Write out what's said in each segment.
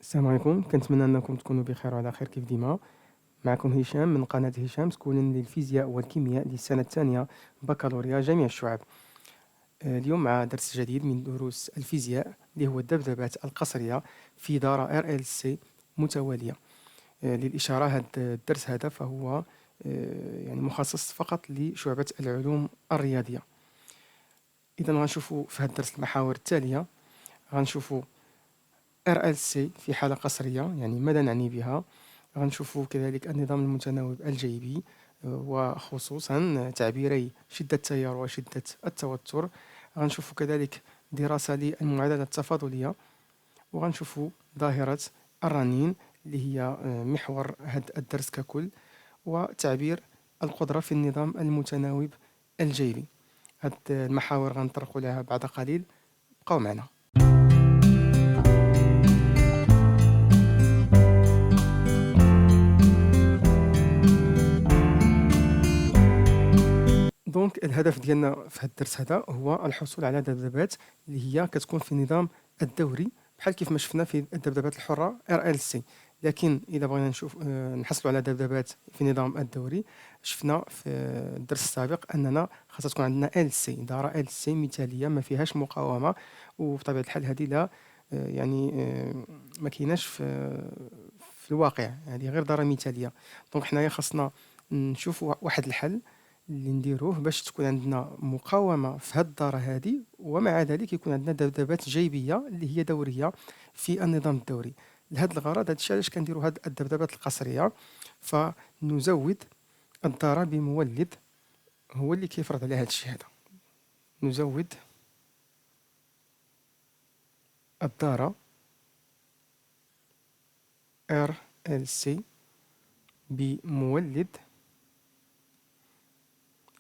السلام عليكم، كنتمنى انكم تكونوا بخير وعلى خير كيف ديما. معكم هشام من قناة هشام سكولين للفيزياء والكيمياء للسنة الثانية بكالوريا جميع الشعب. اليوم مع درس جديد من دروس الفيزياء اللي هو الذبذبات القصرية في دائرة RLC متوالية. للإشارة هذا الدرس هذا فهو يعني مخصص فقط لشعبة العلوم الرياضية. إذا غنشوفوا في هذا الدرس المحاور التالية. غنشوفوا RLC في حالة قصرية، يعني ماذا نعني بها. غنشوفوا كذلك النظام المتناوب الجيبي، وخصوصا تعبيري شدة التيار وشدة التوتر. غنشوفوا كذلك دراسة للمعادلة التفاضلية، وغنشوفوا ظاهرة الرنين اللي هي محور هذا الدرس ككل، وتعبير القدرة في النظام المتناوب الجيبي. هاد المحاور غنطرق لها بعد قليل، بقاو معنا. دونك الهدف ديالنا في هذا الدرس هذا هو الحصول على ذبذبات اللي هي كتكون في النظام الدوري، بحال كيف ما شفنا في الذبذبات الحرة RLC. لكن إذا بغينا نشوف نحصلوا على ذبذبات في النظام الدوري، شفنا في الدرس السابق أننا خاصها تكون عندنا LC، دائرة LC مثالية ما فيهاش مقاومة، وبطبيعة الحال هذه لا يعني ما كايناش في الواقع، هذه غير دائرة مثالية. دونك حنايا خاصنا نشوفوا واحد الحل اللي نديروه باش تكون عندنا مقاومة في هاد الدارة هادي، ومع ذلك يكون عندنا ذبذبات جيبية اللي هي دورية في النظام الدوري. لهذا الغرض هادشي علاش كنديروا هاد الذبذبات القصرية، فنزود الدارة بمولد هو اللي كيفرض على هادشي هذا. نزود الدارة RLC بمولد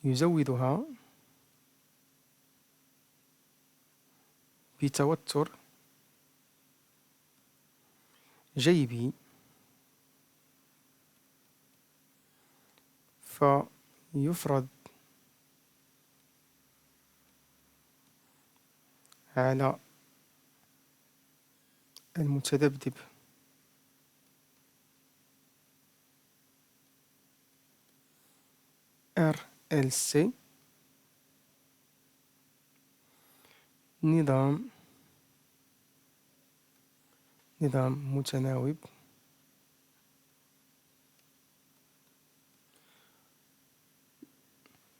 يزودها بتوتر جيبي، فيفرض على المتذبذب RLC نظام متناوب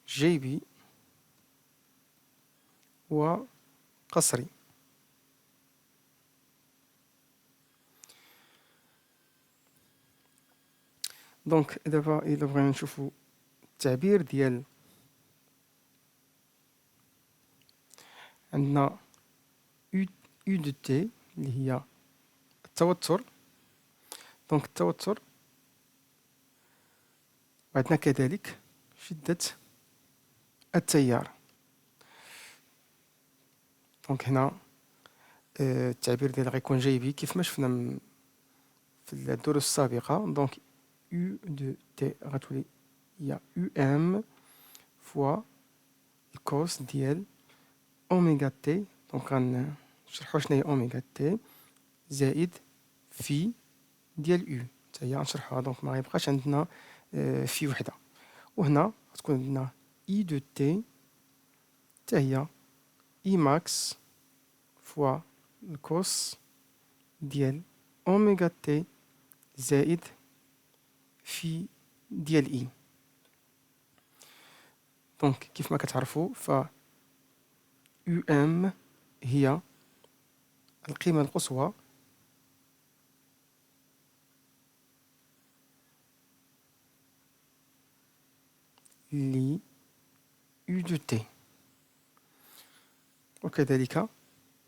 جيبي وقصري. دونك دابا إلا بغينا نشوفو التعبير ديال عندنا U دو تي اللي هي التوتر. دونك التوتر، وعندنا كذلك شدة التيار. دونك هنا التعبير ديالها غيكون جيبي كيف ما شفنا في الدروس السابقة. دونك U دو تي غتولي هي UM فوا الكوس ديال أوميغا تي. دونك غنشرحو شناهي أوميغا تي زائد في ديال يو حتى هي غنشرحوها. دونك ما غيبقاش عندنا في وحده، وهنا غتكون عندنا اي دو تي حتى هي اي ماكس فوا الكوس ديال اوميغا تي زائد في ديال اي. دونك كيف ما كتعرفوا ف يو ام هي القيمة القصوى ل يو دو تي، وكذلك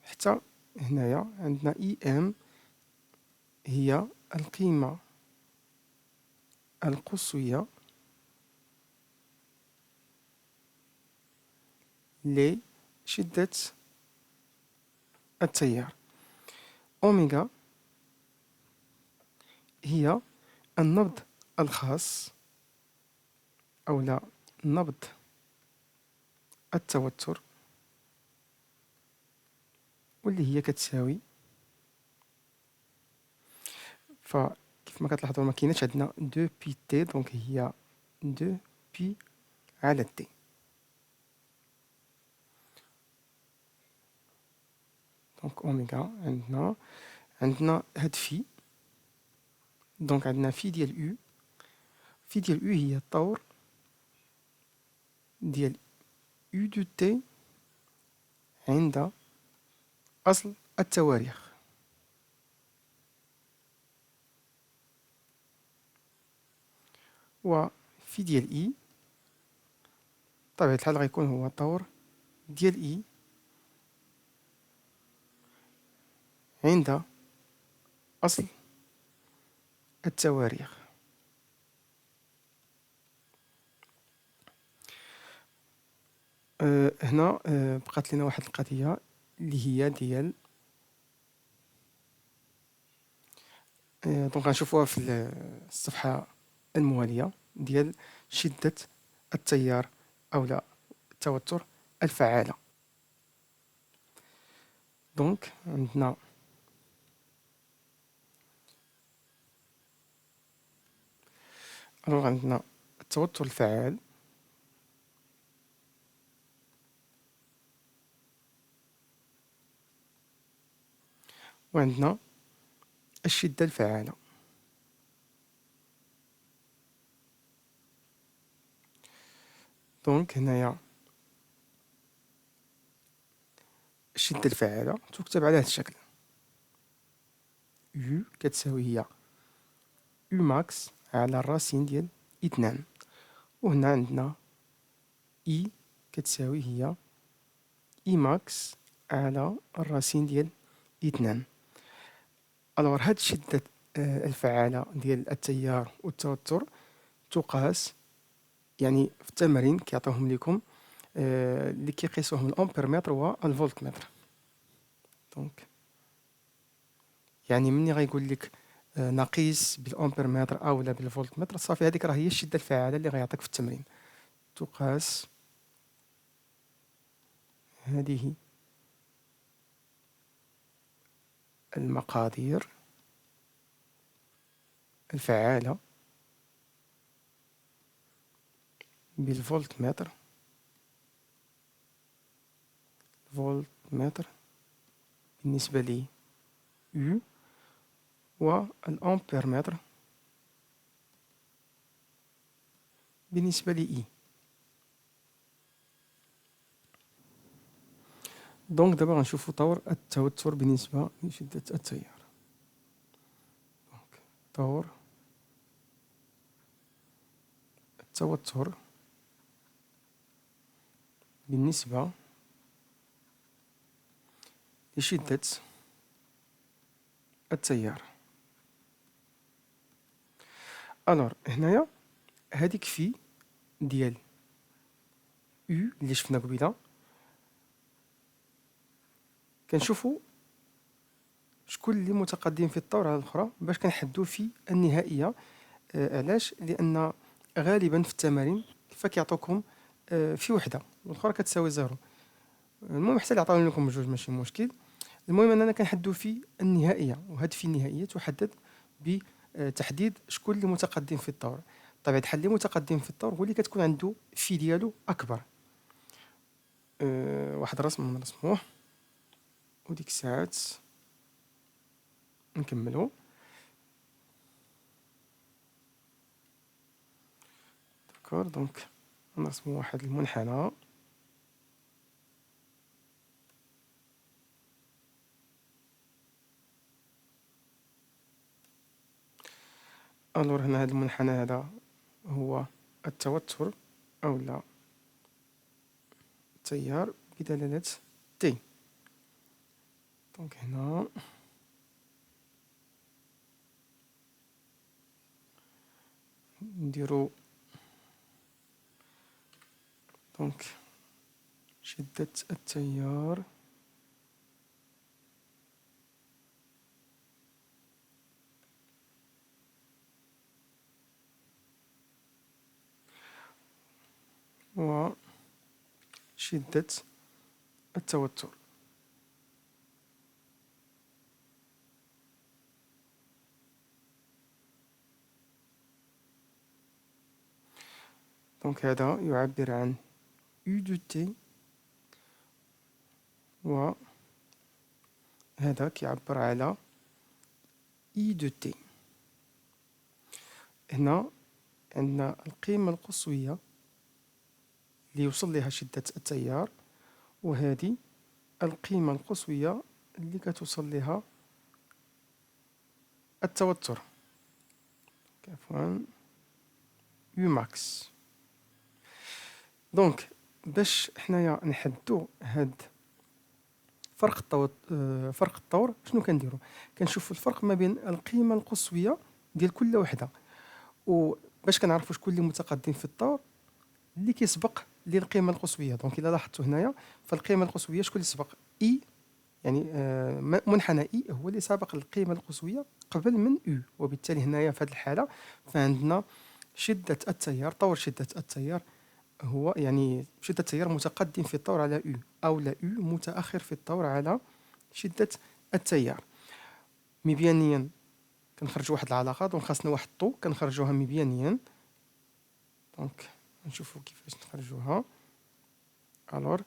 حتى هنايا عندنا اي ام هي القيمة القصوية لشدة التيار. أوميغا هي النبض الخاص أو لا نبض التوتر، واللي هي كتساوي فكيف ما كتلاحظوا ما كايناش عندنا دو بي تي، دونك هي دو بي على تي. دونك اوميغا عندنا هاد في، دونك عندنا في ديال يو. في ديال يو هي الطور ديال يو دو تي عند أصل التواريخ. وفي ديال إي بطبيعة الحال غيكون هو طور ديال إي عند أصل التواريخ. هنا بقات لنا واحد القضية اللي هي ديال دونك غنشوفوها في الصفحة الموالية ديال شدة التيار أو لا التوتر الفعالة. دونك عندنا التوتر الفعال وعندنا الشدة الفعالة. دونك هنايا الشدة الفعالة تكتب على هذا الشكل: U كتساوي هي U ماكس على الراسين ديال اثنان، وهنا عندنا I كتساوي هي I ماكس على الراسين ديال اثنان. الوغ هاد الشدة الفعالة ديال التيار والتوتر تقاس، يعني في التمارين كيعطيوهم لكم اللي كيقيسوهم الامبيرمتر والفولتمتر. دونك يعني مني غيقول لك نقيس بالامبيرمتر او لا بالفولتمتر، صافي هذيك راه هي الشده الفعاله اللي غيعطيك في التمرين. تقاس هذه المقادير الفعاله بالفولتمتر بالنسبه لي U، والامبيرمتر بالنسبه لي I. دونك دابا غنشوفو طور التوتر بالنسبه لشده التيار. طور التوتر بالنسبة لشدة التيار. الوغ هنايا هاديك في ديال U اللي شفنا قبيله كنشوفو شكون اللي متقدم في الطور على الأخرى باش كنحدو في النهائية. علاش؟ لأن غالبا في التمارين فكيعطوكم في وحدة والأخرى كتساوي زيرو. المهم حتى اللي عطاو لكم بجوج ماشي مشكل. المهم أننا كنحدو في النهائية، وهاد في النهائية تحدد بتحديد شكون اللي متقدم في الطور. بطبيعة الحال اللي متقدم في الطور هو اللي كتكون عنده في ديالو أكبر. واحد الرسم نرسموه وديك الساعات نكملو. داكور، دونك نرسمو واحد المنحنى. الور هنا هاد المنحنى هذا هو التوتر او لا التيار بدلالة تي. دونك هنا نديرو دونك شدة التيار وشدة التوتر. دونك هذا يعبر عن U دو تي، وهذا كيعبر على I دو تي. هنا عندنا القيمة القصوية اللي يوصل لها شدة التيار، وهذه القيمة القصوية اللي كتوصل لها التوتر، عفوا U ماكس. دونك باش حنايا نحدو هاد فرق الطور، شنو كنديرو؟ كنشوفو الفرق ما بين القيمة القصوية ديال كل وحدة، وباش كنعرفو شكون اللي متقدم في الطور اللي كيسبق للقيمة القصوية. دونك إلا لاحظتو هنايا فالقيمة القصوية شكون اللي سبق؟ إي، يعني منحنى إي هو اللي سابق القيمة القصوية قبل من أو، وبالتالي هنايا في هذه الحالة فعندنا شدة التيار، طور شدة التيار هو يعني شدة التيار متقدم في الطور على أو، أو لا أو متأخر في الطور على شدة التيار. مبيانيا كنخرجوا واحد العلاقة، دونك خاصنا واحد طو كنخرجوها مبيانيا. دونك نشوفوا كيفاش نخرجوها. الور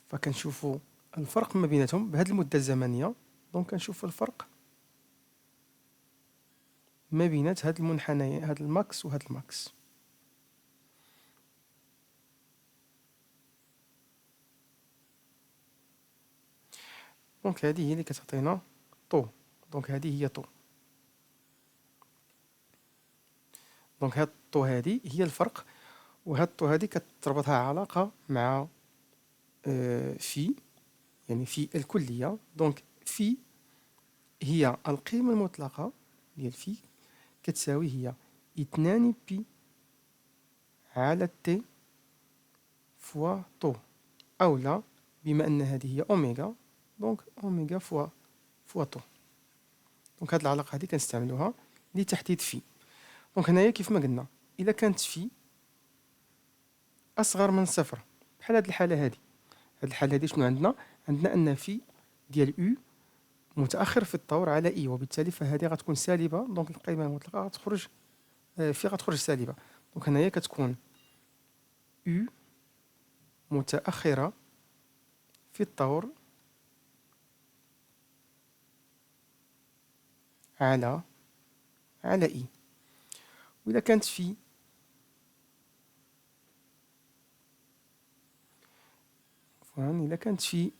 فكنشوفوا الفرق ما بيناتهم بهذه المدة الزمنية. دونك كنشوفوا الفرق ما بينات هاد المنحنيين، هاد الماكس وهاد الماكس. دونك هذه هي اللي كتعطينا طو. دونك هذه هي طو. دونك هاد الطو هذه هي الفرق، وهاد الطو هذه كتربطها علاقة مع في، يعني في الكلية. دونك في هي القيمة المطلقة ديال في كتساوي هي 2 بي على تي فوا طو، أو لا بما أن هذه هي أوميغا، دونك أوميغا فوا طو. دونك هاد العلاقة هذه كنستعملوها لتحديد في. دونك هنايا كيف ما قلنا إذا كانت في أصغر من صفر، بحال هاد الحالة هذه، هاد الحالة هذه شنو عندنا؟ عندنا أن في ديال أو متأخر في الطور على إي، وبالتالي فهذه غتكون سالبة. دونك القيمة المطلقة غتخرج في غتخرج سالبة. دونك هنايا كتكون أو متأخرة في الطور على إي. وإذا كانت في إذا كانت في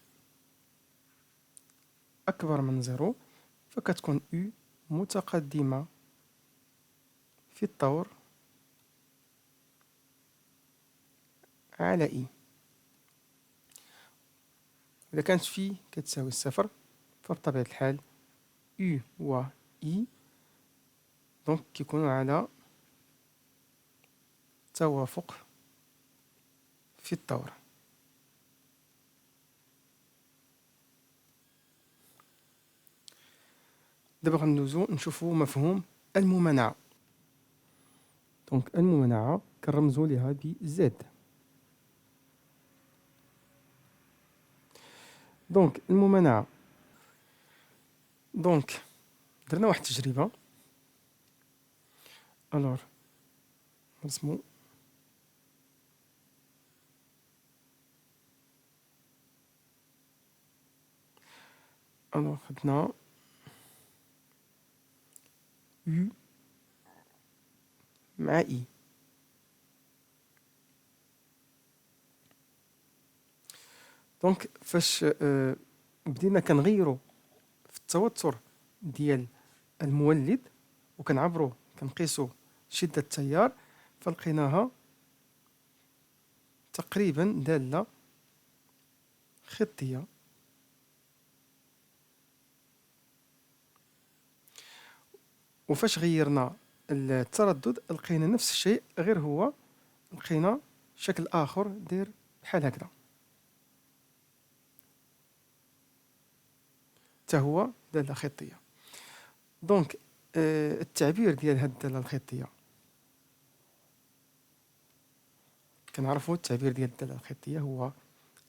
أكبر من زيرو فكتكون أو متقدمة في الطور على إي. إذا كانت في كتساوي الصفر فبطبيعة الحال أو و إي دونك كيكونوا على توافق في الطور. دابا غندوزو نشوفو مفهوم الممانعة. دونك الممانعة كنرمزو ليها ب زد. دونك الممانعة، دونك درنا واحد التجربة. الور نرسمو خدنا U مع إي. دونك فاش بدينا كنغيرو في التوتر ديال المولد وكنعبرو كنقيسو شدة التيار، فلقيناها تقريبا دالة خطية. وفاش غيرنا التردد لقينا نفس الشيء، غير هو لقينا شكل آخر داير بحال هكذا، حتى هو دالة خطية. دونك التعبير ديال هاد الدالة الخطية كنعرفو التعبير ديال الدالة الخطية هو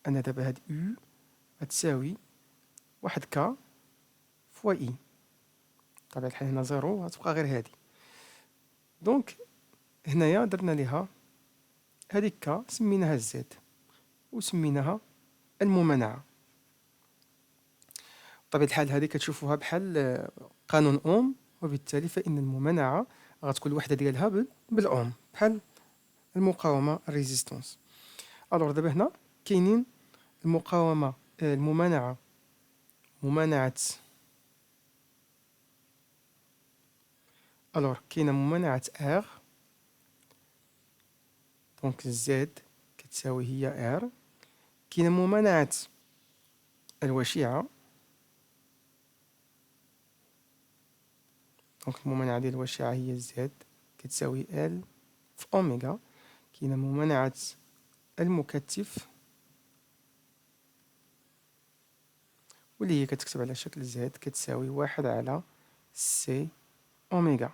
أن دابا هاد أو غتساوي واحد كا فوا إي. بطبيعة الحال هنا زيرو غتبقى غير هادي. دونك هنايا درنا ليها هذيك ك سميناها الزد وسميناها الممانعة. بطبيعة الحال هذه كتشوفوها بحال قانون أوم، وبالتالي فإن الممانعة غتكون الوحدة ديالها بالأوم بحال المقاومة الريزيستونس. الوغ دابا هنا كاينين المقاومة الممانعة، ممانعة الوغ كاينة ممانعة R، دونك زد كتساوي هي R. كاينة ممانعة الوشيعة، دونك الممانعة ديال الوشيعة هي زد كتساوي L في أوميغا. كاينة ممانعة المكثف واللي هي كتكتب على شكل زد كتساوي 1/C أوميغا.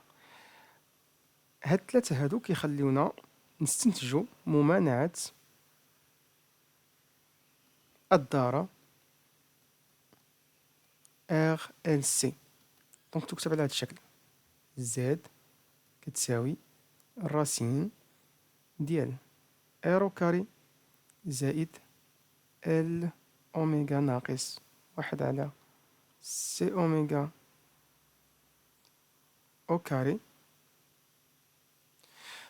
هاد الثلاثة هادو كيخليونا نستنتجو ممانعة الدارة RLC. دونك تكتب على هاد الشكل زد كتساوي الراسين ديال ار كاري زائد ال أوميغا ناقص 1/C أوميغا أو كاري.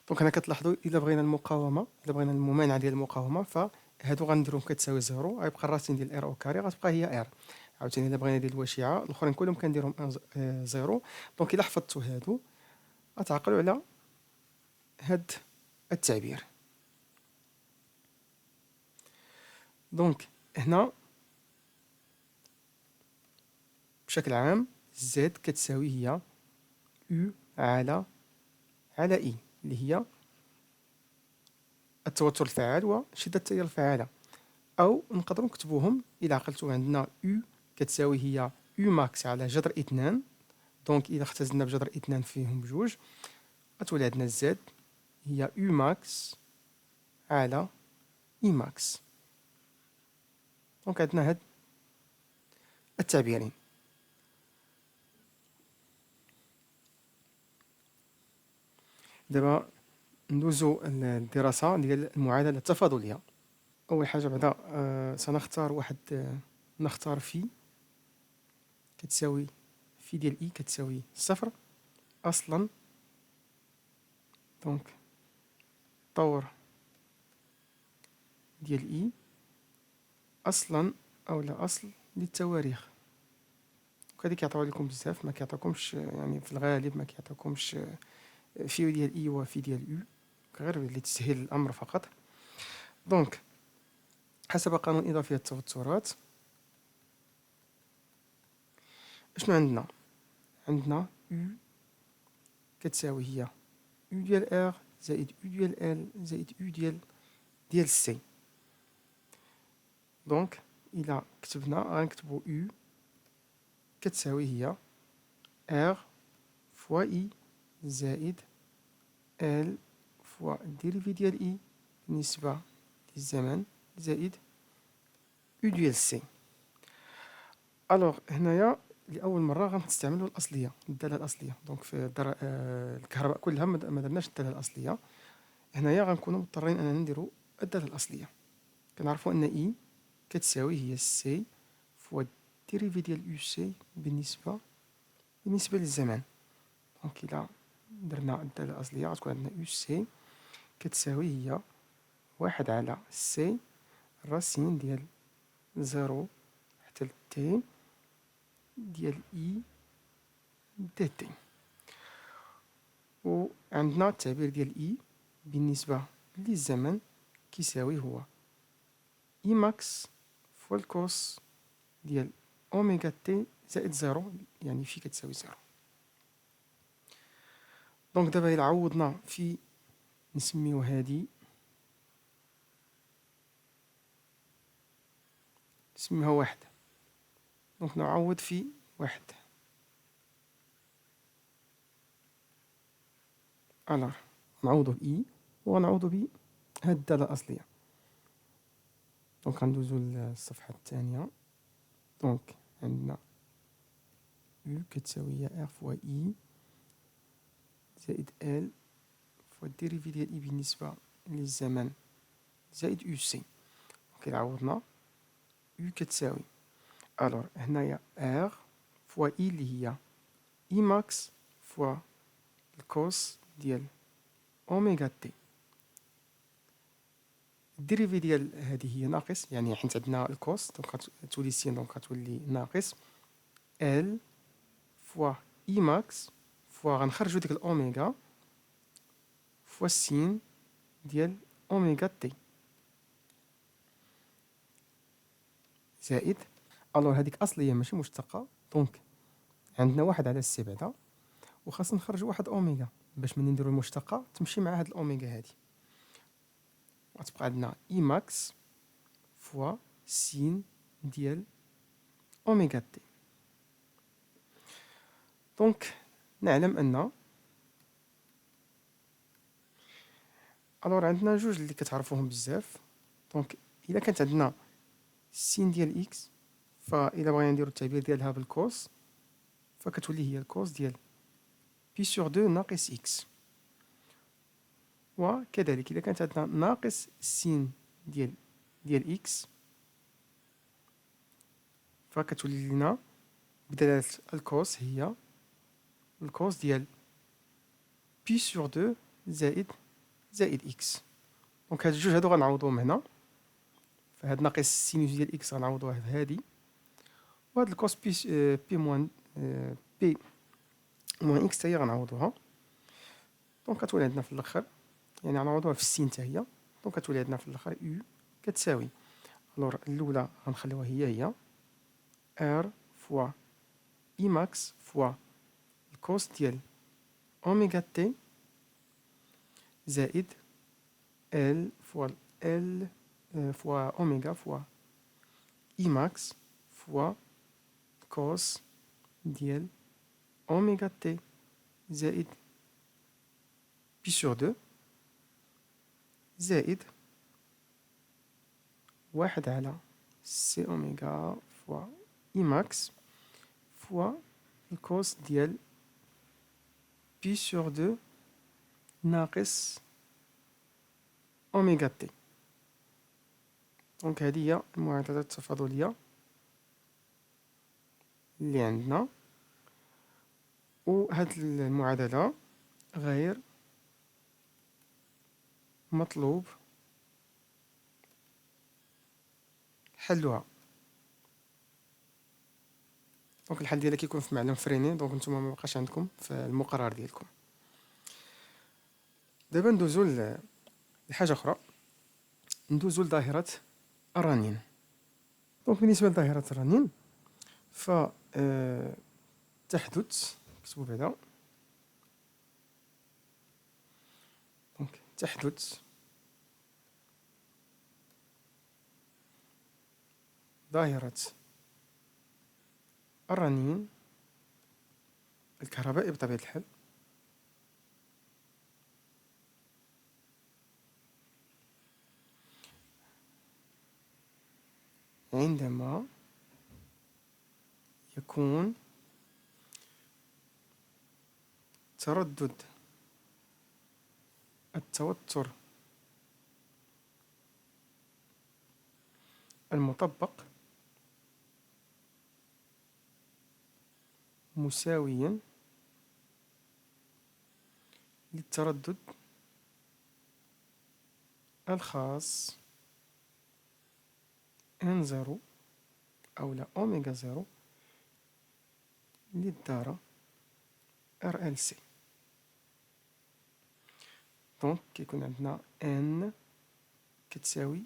دونك هنا كتلاحظوا إلا بغينا المقاومة، إلا بغينا الممانعة ديال المقاومة، فهادو غنديروهم كتساوي زيرو، غيبقى الراسين ديال ار أو كاري غتبقى هي ار. عاوتاني إلا بغينا ديال الوشيعة الآخرين كلهم كنديرهم زيرو. دونك إلا حفظتو هادو غتعقلوا على هاد التعبير. دونك هنا بشكل عام زد كتساوي هي U على E، اللي هي التوتر الفعال وشدة التيار الفعالة. أو نقدروا نكتبوهم إلا عقلتوا، عندنا U كتساوي هي U ماكس على جذر 2، دونك إلا اختزلنا بجذر 2 فيهم بجوج غتولي عندنا زد هي U ماكس على E ماكس. دونك عندنا هاد التعبيرين. دابا ندوزو الدراسة ديال المعادلة التفاضلية. أول حاجة بعدا سنختار واحد نختار في كتساوي في ديال إي كتساوي صفر أصلا، دونك طور ديال إي أصلا أو لا أصل للتواريخ. وهذه كيعطيو لكم بزاف، ما كيعطيوكمش يعني في الغالب ما كيعطيوكمش في ديال إي وفي ديال أو، غير لتسهيل الأمر فقط. دونك حسب قانون إضافية التوترات اشنو عندنا؟ عندنا U كتساوي هي U ديال R زائد U ديال L زائد U ديال C. دونك إلا كتبنا غنكتبو U كتساوي هي R فوا I زائد L فوا الديريفي ديال I بالنسبة للزمن زائد U ديال C. ألوغ هنايا لأول مرة غنستعملو الأصلية، الدالة الأصلية. دونك في الكهرباء كلها ما درناش الدالة الأصلية. هنايا غنكونو مضطرين أننا نديرو الدالة الأصلية. كنعرفو أن إي كتساوي هي سي فوا الديريفي ديال يو سي بالنسبة للزمن. دونك إلا درنا الدالة الأصلية غتكون عندنا يو سي كتساوي هي 1/C الراسين ديال زيرو حتى لتي ديال إي دي تي. وعندنا التعبير ديال إي بالنسبة للزمن كيساوي هو إي ماكس فوا الكوس ديال أوميغا تي زائد زيرو، يعني في كتساوي زيرو. دونك دابا إلا عوضنا في نسميو هادي نسميوها واحد، دونك نعوض في واحد. ألوغ نعوضو بإي وغنعوضو ب هاد الدالة الأصلية. دونك غندوزو للصفحة الثانية. دونك عندنا U كتساوي هي R فوا إي زائد L فوا الديريفي ديال إي بالنسبة للزمن زائد يو سي. دونك عوضنا يو كتساوي الوغ هنايا ار فوا اي اللي هي اي ماكس فوا الكوس ديال اوميغا تي. الديريفي ديال هذه هي ناقص، يعني حيت عندنا الكوس دونك غتولي سين، دونك غتولي ناقص ال فوا اي ماكس فوا غنخرجو ديك الاوميغا فوا السين ديال اوميغا تي زائد الوغ هذيك اصليه ماشي مشتقه، دونك عندنا واحد على سي بعدا وخاصنا نخرجوا واحد اوميغا باش ملي نديرو المشتقه تمشي مع هاد الاوميغا هادي، غتبقى عندنا اي ماكس فوا سين ديال اوميغا تي. دونك نعلم ان الوغ عندنا جوج اللي كتعرفوهم بزاف. دونك الا كانت عندنا سين ديال اكس، فاذا بغينا نديرو التعبير ديالها بالكوس فكتولي هي الكوس ديال بي سور 2 ناقص اكس. وكذلك اذا كانت عندنا ناقص سين ديال اكس فكتولي لنا بدلالة الكوس هي الكوس ديال بي سور 2 زائد اكس. دونك هاد الجوج هادو غنعوضوهم هنا، فهاد ناقص السينوس ديال اكس غنعوضوه بهادي، وهاد الكوس بي موان بي موان اكس تا هي غنعوضوها. دونك كتولي عندنا في الاخر، يعني غنعوضوها في السين تا هي، دونك كتولي عندنا في الاخر يو كتساوي الوغ الاولى غنخليوها هي ار فوا اي ماكس فوا الكوس ديال اوميغا تي زائد ال فوا ال فوا اوميغا فوا اي ماكس فوا كوس ديال اوميغا تي زائد بي سور 2 زائد واحد على سي اوميغا فوا اي ماكس فوا الكوس ديال بي سور 2 ناقص اوميغا تي. دونك هذه هي المعادلة التفاضلية اللي عندنا، وهاد المعادلة غير مطلوب حلها. دونك الحل ديالها كيكون في معلم فريني، دونك نتوما ما بقاش عندكم في المقرر ديالكم. دابا ندوزو لحاجة أخرى، ندوزو لظاهرة الرنين. دونك بالنسبة لظاهرة الرنين ف تحدث، نكتبو بعدا، دونك تحدث ظاهرة الرنين الكهربائي بطبيعة الحال عندما يكون تردد التوتر المطبق مساويا للتردد الخاص ان زيرو أو لا أوميغا زيرو للدارة ار ال سي. دونك كيكون عندنا ان كتساوي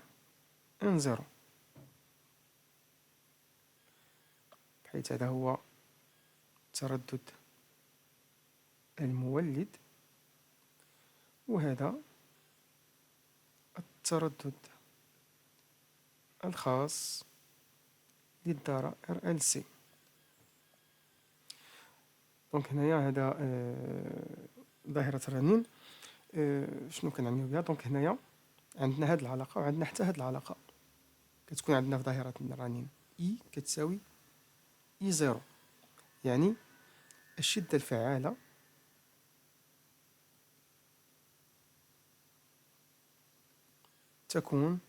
ان زيرو، بحيث هذا هو التردد المولد وهذا التردد الخاص للدارة ار ال سي. دونك هنايا هذا ظاهرة الرنين شنو كنعنيو بها. دونك هنايا عندنا هاد العلاقة وعندنا حتى هاد العلاقة، كتكون عندنا في ظاهرة الرنين اي كتساوي اي زيرو، يعني الشدة الفعالة تكون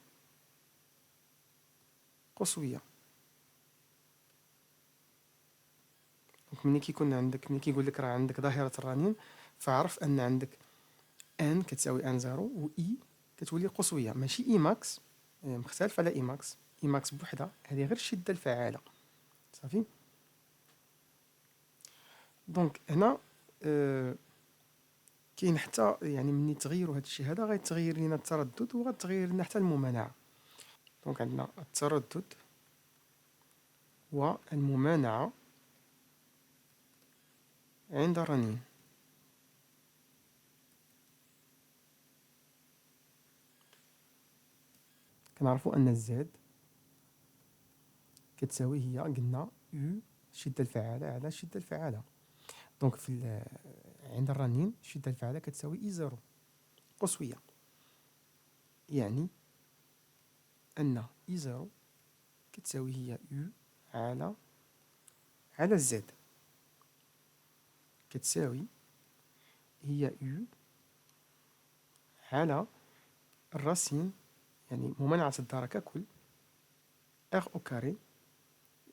قصوية. دونك ملي كيقول لك راه عندك ظاهرة الرنين، فعرف أن عندك ان كتساوي ان زيرو و اي كتولي قصوية، ماشي اي ماكس مختلف على اي ماكس. اي ماكس بوحدها هذه غير الشدة الفعالة صافي. دونك هنا كاين حتى يعني ملي تغيروا هذا الشيء هذا غيتغير لنا التردد وغتغير لنا حتى الممانعة. دونك عندنا التردد والممانعة عند الرنين. كنعرفوا أن الزد كتساوي هي قلنا يو الشدة الفعالة على الشدة الفعالة. دونك عند الرنين الشدة الفعالة كتساوي اي زيرو قصوية، يعني أن اي زيرو كتساوي هي يو على الزد، كتساوي هي يو على الراسين يعني ممانعة الدارة ككل ار او كاري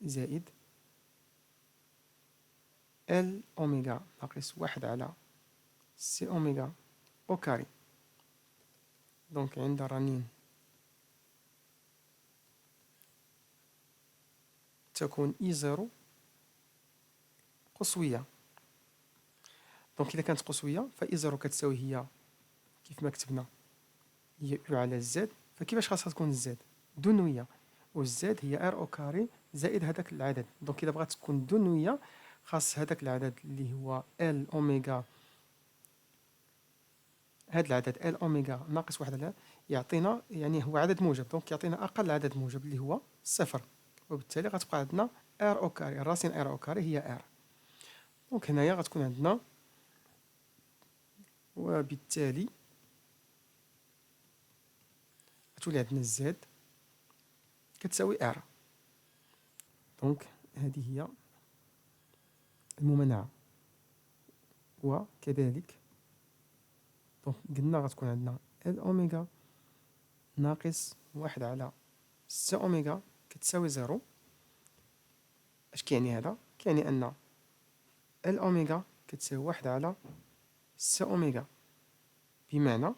زائد ال اوميغا ناقص واحد على سي اوميغا او كاري. دونك عند الرنين تكون اي زيرو قصوية. دونك إذا كانت قصوية فاي زيرو كتساوي هي كيف ما كتبنا هي يو على الزد، فكيفاش خاصها تكون الزد دنوية، والزد هي ار او كاري زائد هذاك العدد. دونك إذا بغات تكون دنوية خاص هذاك العدد اللي هو ال اوميغا، هذا العدد ال اوميغا ناقص واحد على يعطينا يعني هو عدد موجب، دونك يعطينا اقل عدد موجب اللي هو صفر، وبالتالي غتبقى عندنا ار او كاري، الراسين ار او كاري هي ار. دونك هنايا غتكون عندنا، وبالتالي غتولي عندنا زد كتساوي ار. دونك هذه هي الممانعة. وكذلك دونك قلنا غتكون عندنا ال اوميغا ناقص واحد على سي اوميغا كتساوي زيرو. اش كيعني هذا؟ كيعني ان ال اوميغا كتساوي واحد على سي اوميغا، بمعنى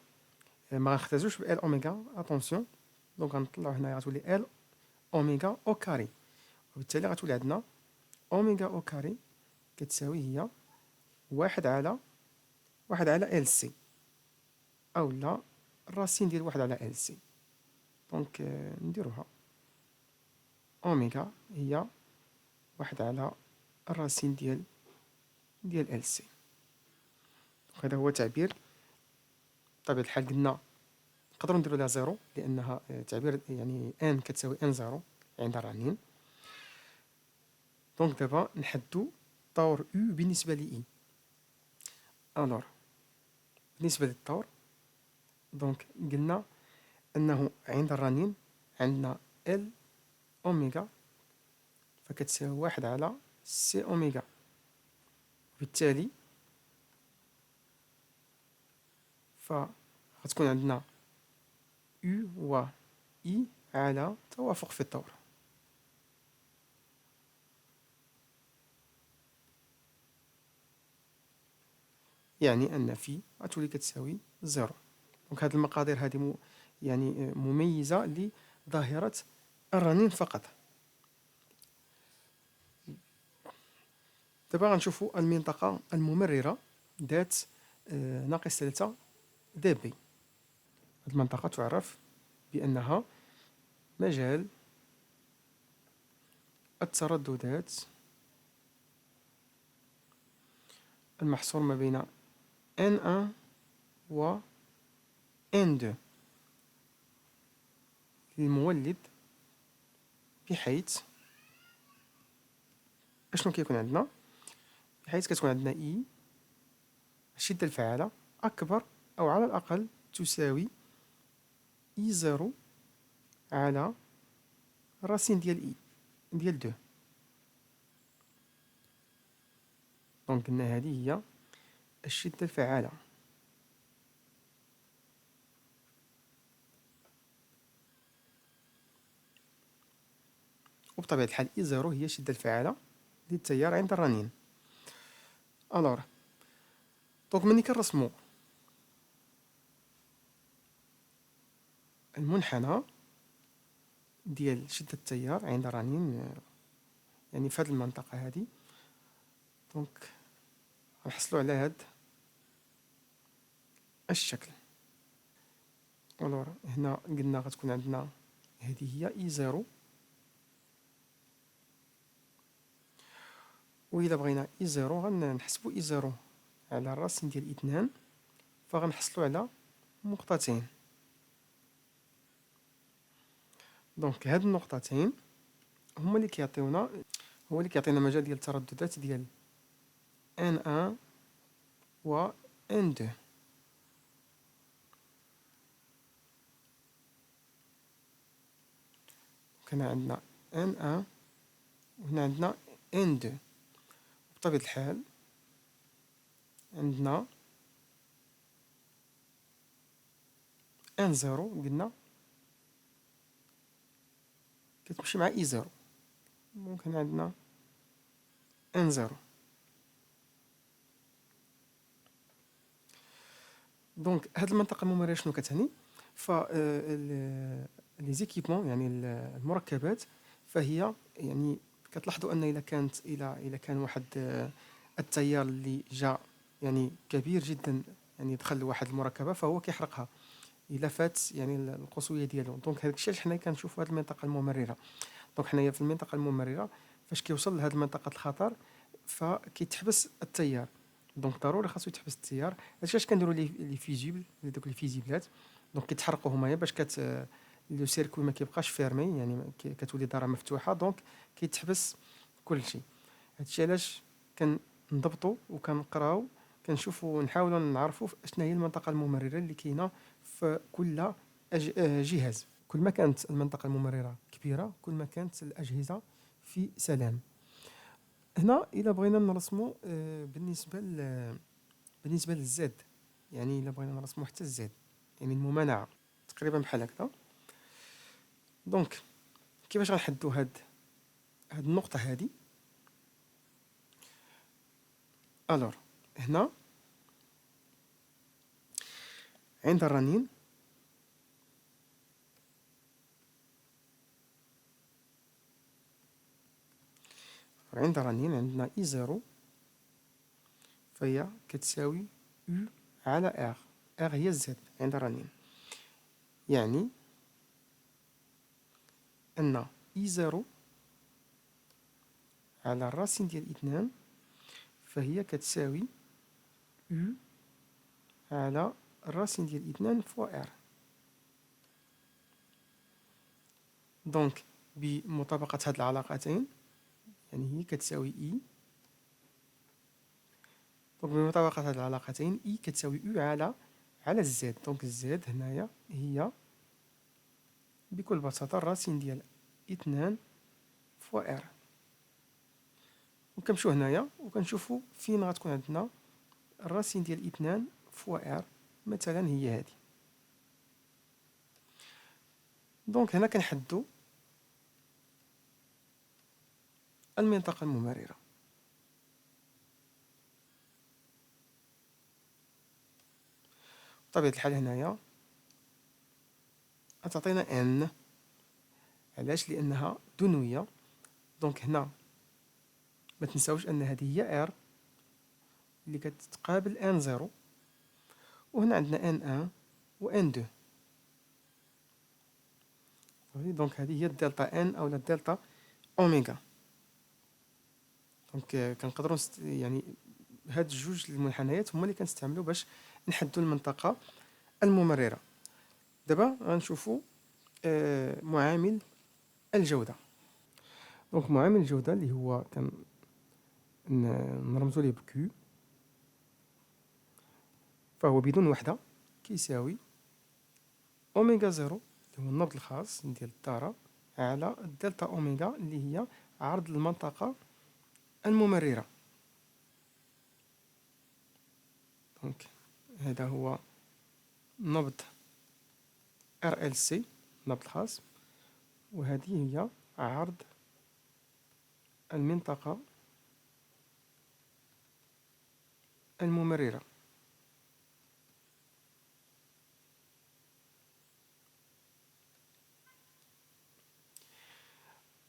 ما غنختزلوش ب ال اوميغا اتونسيون، دونك غنطلعو هنايا غتولي ال اوميغا او كاري، وبالتالي غتولي عندنا اوميغا او كاري كتساوي هي واحد على ال سي، او لا الراسين ديال واحد على ال سي. دونك نديروها اوميغا هي واحد على الراسين ديال ال سي. هذا هو تعبير بطبيعة الحال. قلنا نقدروا نديرو لها زيرو لانها تعبير يعني ان كتساوي ان زيرو عند الرنين. دونك دابا نحدو طور او بالنسبة ل اي. الوغ بالنسبة للطور دونك قلنا انه عند الرنين عندنا ال اوميغا فكتساوي واحد على سي اوميغا، وبالتالي فغتكون عندنا U و I على توافق في الطور. يعني أن في غتولي كتساوي زيرو. دونك هاد المقادير هادي يعني مميزة لظاهرة الرنين فقط. دابا غنشوفو المنطقة الممررة ذات ناقص 3 دي بي. هاد المنطقة تعرف بأنها مجال الترددات المحصور ما بين N1 و N2 للمولد، بحيث اشنو كيكون عندنا؟ بحيث كتكون عندنا اي الشدة الفعالة أكبر أو على الأقل تساوي اي زيرو على الراسين ديال اي ديال دو. دونك قلنا هذه هي الشدة الفعالة. بطبيعة الحال اي زيرو هي الشدة الفعالة للتيار عند الرنين. الوغ دونك ملي كنرسمو المنحنى ديال شدة التيار عند الرنين يعني في هذه المنطقة هذه، دونك غنحصلو على هاد الشكل. الوغ هنا قلنا غتكون عندنا هذه هي اي زيرو، وإلا بغينا اي زيرو غنحسبو اي زيرو على الراسين ديال اثنان، فغنحصلو على نقطتين. دونك هاد النقطتين هما اللي كيعطينا مجال ديال الترددات ديال ان ان و ان دو. هنا عندنا ان ان وهنا عندنا ان دو. بطبيعة الحال عندنا ان زيرو قلنا كتمشي مع اي زيرو، ممكن عندنا ان زيرو. دونك هاد المنطقة الممررة شنو كتعني؟ ف لي زيكيبمون يعني المركبات، فهي يعني كتلاحظوا ان الا كان واحد التيار اللي جا يعني كبير جدا، يعني دخل لواحد المركبة فهو كيحرقها الا فات يعني القصوية ديالو. دونك هذاك الشيء حنا كنشوفوا هاد المنطقة الممررة. دونك حنايا في المنطقة الممررة فاش كيوصل لهاد منطقة الخطر فكيتحبس التيار، دونك ضروري خاصو يتحبس التيار. هادشي علاش كنديروا لي فيزيبل دوك لي فيزيبلات، دونك كيتحرقوا هما باش لو سيركوي ما كيبقاش فيرمي، يعني كتولي دارة مفتوحة، دونك كيتحبس كل شيء. هادشي علاش كنضبطوا وكنقراو كنشوفوا نحاولوا نعرفوا شنو هي المنطقة الممررة اللي كاينة في كل جهاز. كل ما كانت المنطقة الممررة كبيرة كل ما كانت الأجهزة في سلام. هنا إلا بغينا نرسمو بالنسبة للزد، يعني إلا بغينا نرسمو حتى الزد يعني الممانعة تقريبا بحال هكذا. دونك كيفاش غنحدو هاد النقطة هادي؟ الور هنا عند الرنين عندنا اي زيرو فهي كتساوي U على R هي الزد عند الرنين، يعني أن اي زيرو على الراسين ديال اثنان فهي كتساوي U على الراسين ديال اثنان فوا R. دونك بمطابقة هاد العلاقتين يعني هي كتساوي E، دونك بمطابقة هاد العلاقتين E كتساوي U على الزد. دونك الزد هنايا هي بكل بساطة الراسين ديال اثنان فوا R. وكنمشيو هنايا وكنشوفوا فين غتكون عندنا الراسين ديال اثنان فوا R، مثلا هي هادي. دونك هنا كنحدو المنطقة الممررة. بطبيعة الحال هنايا غتعطينا N، علاش؟ لأنها دنوية. دونك هنا ما تنساوش أن هذه هي R اللي كتقابل N زيرو، وهنا عندنا N1 و N2. دونك هذه هي الدلتا N أو الدلتا أوميغا. دونك كنقدروا يعني هاد جوج المنحنيات هما اللي كنستعملوا باش نحددوا المنطقة الممررة. دابا غنشوفوا معامل الجودة. دونك معامل الجودة اللي هو نرمزو ليه بكيو، فهو بدون وحدة كيساوي أوميغا زيرو اللي هو النبض الخاص ديال الدارة على الدلتا أوميغا اللي هي عرض المنطقة الممررة. دونك هذا هو نبض RLC النبض الخاص، وهذه هي عرض المنطقة الممررة.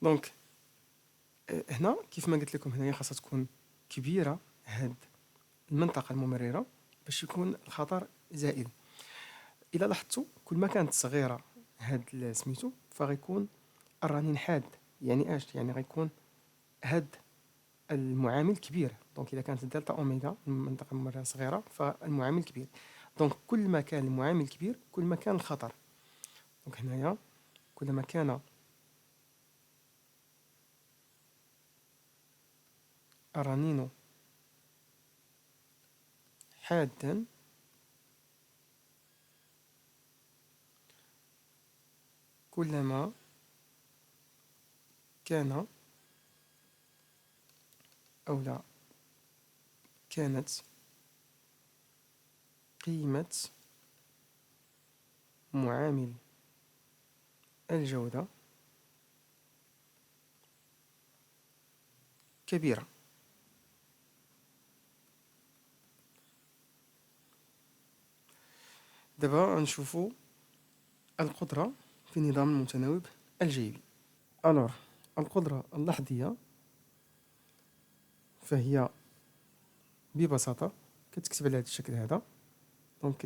دونك هنا كيف ما قلت لكم هنايا خاصها تكون كبيرة هاد المنطقة الممررة باش يكون الخطر زائد. إلا لاحظتوا كل ما كانت صغيرة هاد سميتو فغيكون الرنين حاد. يعني اش؟ يعني غيكون هاد المعامل كبير. دونك إذا كانت الدلتا أوميغا المنطقة الممررة صغيرة فالمعامل كبير. دونك كل ما كان المعامل كبير كل ما كان الخطر. دونك هنايا كل ما كان الرنين حادا كلما كان أو لا كانت قيمة معامل الجودة كبيرة. دابا نشوفو القدرة في النظام المتناوب الجيبي. ألور القدرة اللحظية فهي ببساطة كتكتب على هذا الشكل هذا. دونك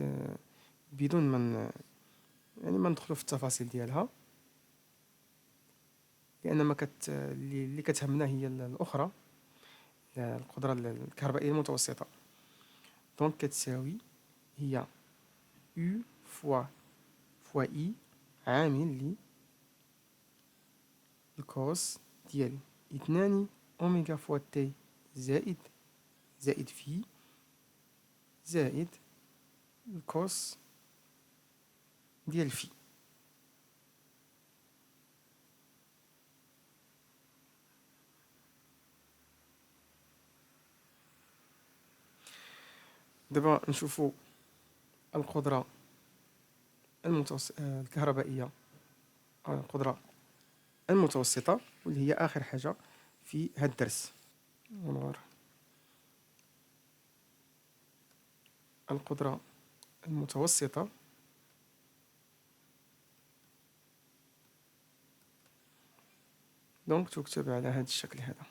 بدون ما ندخلو في التفاصيل ديالها، لأن ما اللي كتهمنا هي الأخرى، القدرة الكهربائية المتوسطة. دونك كتساوي هي U فوا I عامل لي الكوس ديال 2 أوميغا فوا تي زائد في زائد الكوس ديال في. دابا نشوفو القدرة الكهربائية أو القدرة المتوسطة واللي هي آخر حاجة في هاد الدرس. القدرة المتوسطة دونك تكتب على هذا الشكل هذا.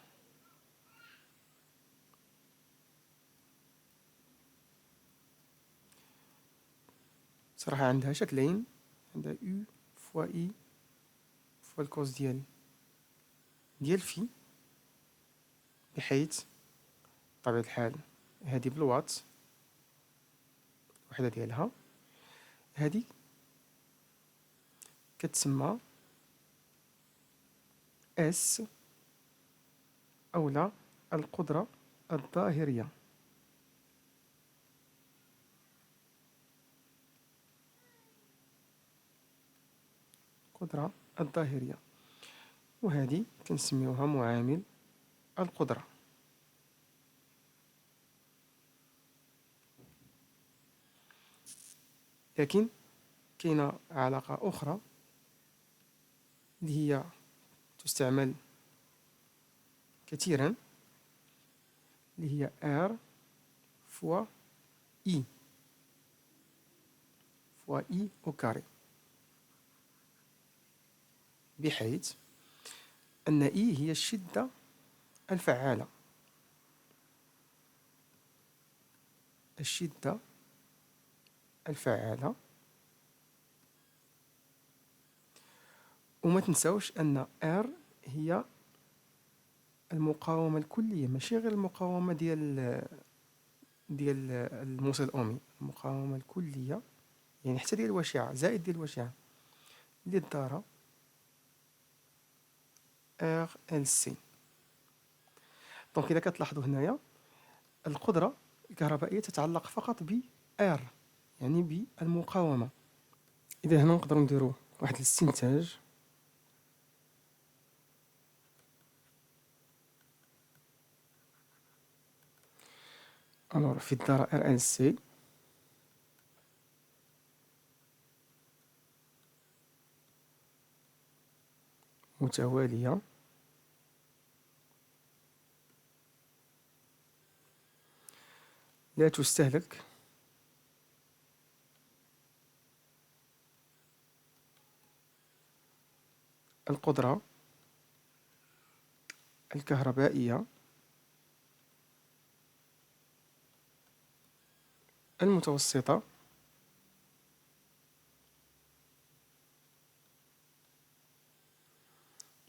صراحة عندها شكلين، عندها U فوا I فوا الكوس ديال في، بحيث بطبيعة الحال هادي بالوات وحدة ديالها، هادي كتسمى S أولا القدرة الظاهرية. القدرة الظاهرية، وهذه كنسميوها معامل القدرة. لكن كاينة علاقة أخرى اللي هي تستعمل كثيرا، اللي هي R فوا I فوا I أو كاري، بحيث أن I هي الشدة الفعالة. الشدة الفعالة، وما تنساوش أن R هي المقاومة الكلية، ماشي غير المقاومة ديال الموصل الأومي، المقاومة الكلية يعني حتى ديال الوشعة زائد ديال الوشعة للذرة RLC. دونك إذا كتلاحظوا هنايا القدرة الكهربائية تتعلق فقط ب R، يعني بالمقاومة. إذا هنا نقدروا نديروا واحد الاستنتاج. في الذرة RLC متوالية لا تستهلك القدرة الكهربائية المتوسطة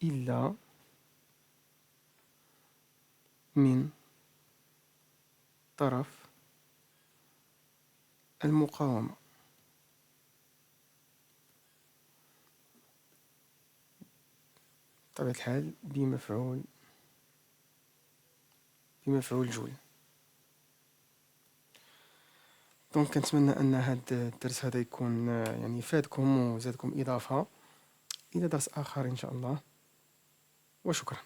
إلا من طرف المقاومة. بطبيعة الحال بمفعول جول. دونك كنتمنى أن هذا الدرس هذا يكون يعني فادكم وزادكم إضافة إلى درس آخر إن شاء الله، وشكرا.